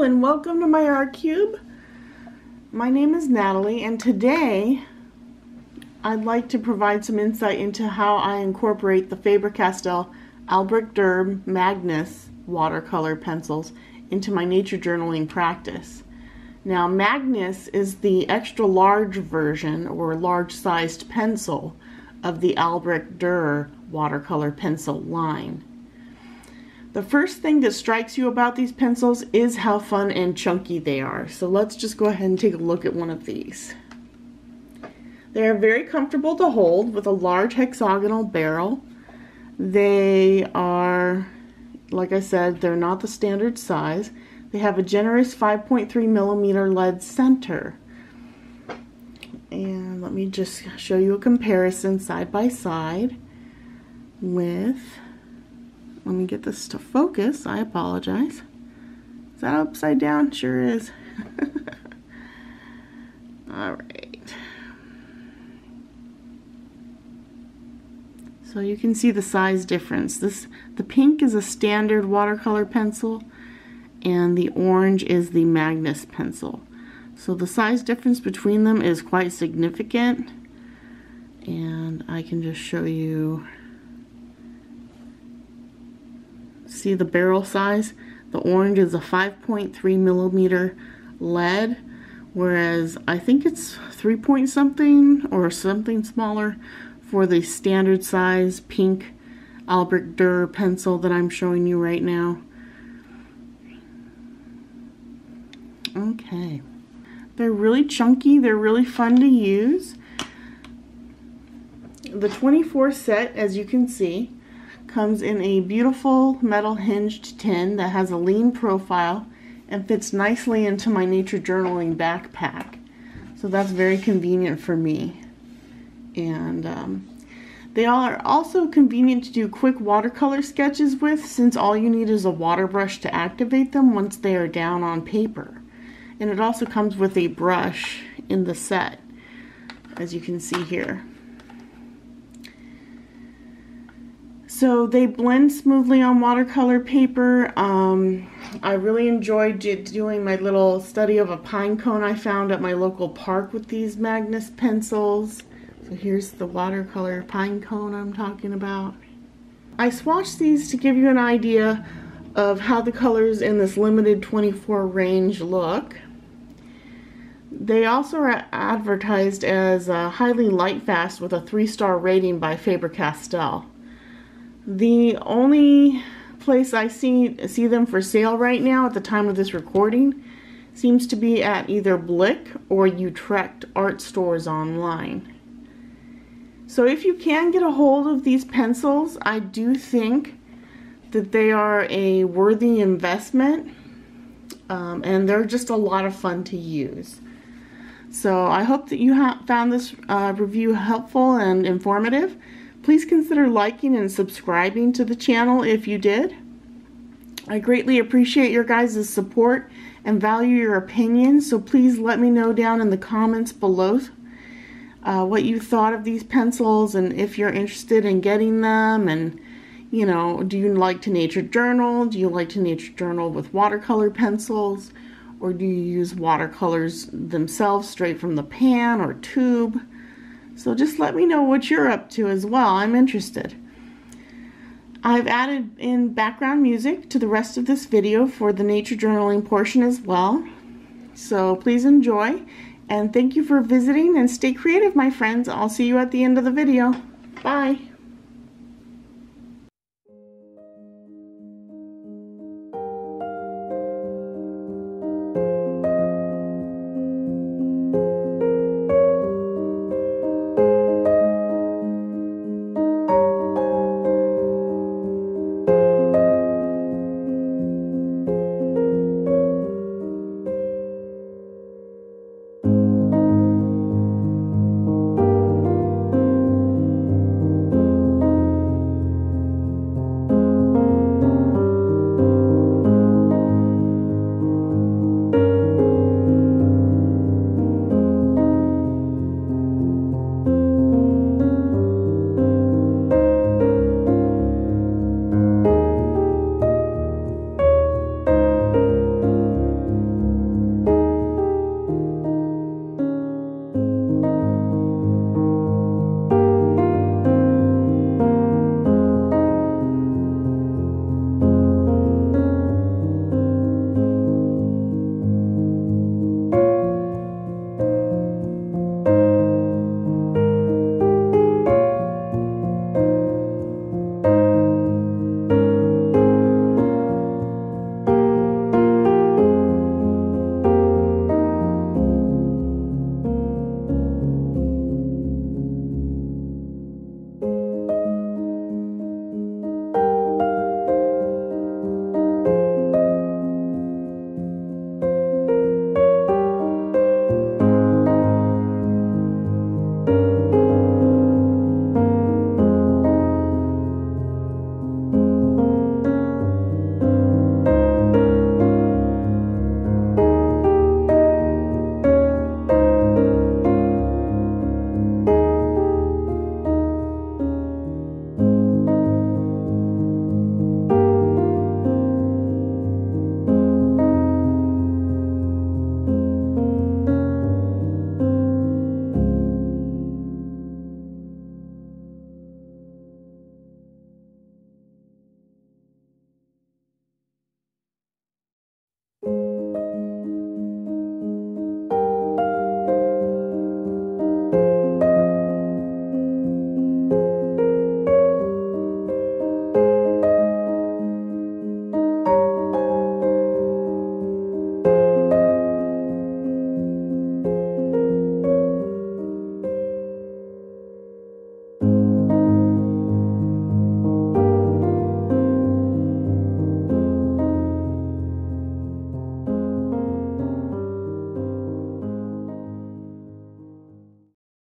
Hello and welcome to my art cube. My name is Natalie and today I'd like to provide some insight into how I incorporate the Faber-Castell Albrecht Durer Magnus watercolor pencils into my nature journaling practice. Now, Magnus is the extra large version or large sized pencil of the Albrecht Durer watercolor pencil line. The first thing that strikes you about these pencils is how fun and chunky they are. So let's just go ahead and take a look at one of these. They are very comfortable to hold with a large hexagonal barrel. They are, like I said, they're not the standard size. They have a generous 5.3 millimeter lead center. And let me just show you a comparison side by side with, let me get this to focus, I apologize. Is that upside down? Sure is. Alright. So you can see the size difference. The pink is a standard watercolor pencil and the orange is the Magnus pencil. So the size difference between them is quite significant, and I can just show you. See the barrel size? The orange is a 5.3 millimeter lead, whereas I think it's 3 point something or something smaller for the standard size pink Albrecht Durer pencil that I'm showing you right now. Okay. They're really chunky, they're really fun to use. The 24 set, as you can see, comes in a beautiful metal hinged tin that has a lean profile and fits nicely into my nature journaling backpack. So that's very convenient for me. And they are also convenient to do quick watercolor sketches with, since all you need is a water brush to activate them once they are down on paper. And it also comes with a brush in the set, as you can see here. So they blend smoothly on watercolor paper. I really enjoyed doing my little study of a pine cone I found at my local park with these Magnus pencils. So here's the watercolor pine cone I'm talking about. I swatched these to give you an idea of how the colors in this limited 24 range look. They also are advertised as highly light fast with a 3-star rating by Faber-Castell. The only place I see them for sale right now at the time of this recording seems to be at either Blick or Utrecht art stores online. So if you can get a hold of these pencils, I do think that they are a worthy investment, and they're just a lot of fun to use. So I hope that you found this review helpful and informative. Please consider liking and subscribing to the channel if you did. I greatly appreciate your guys' support and value your opinions, so please let me know down in the comments below what you thought of these pencils and if you're interested in getting them. And, you know, do you like to nature journal? Do you like to nature journal with watercolor pencils? Or do you use watercolors themselves straight from the pan or tube? So just let me know what you're up to as well. I'm interested. I've added in background music to the rest of this video for the nature journaling portion as well. So please enjoy, and thank you for visiting, and stay creative, my friends. I'll see you at the end of the video. Bye.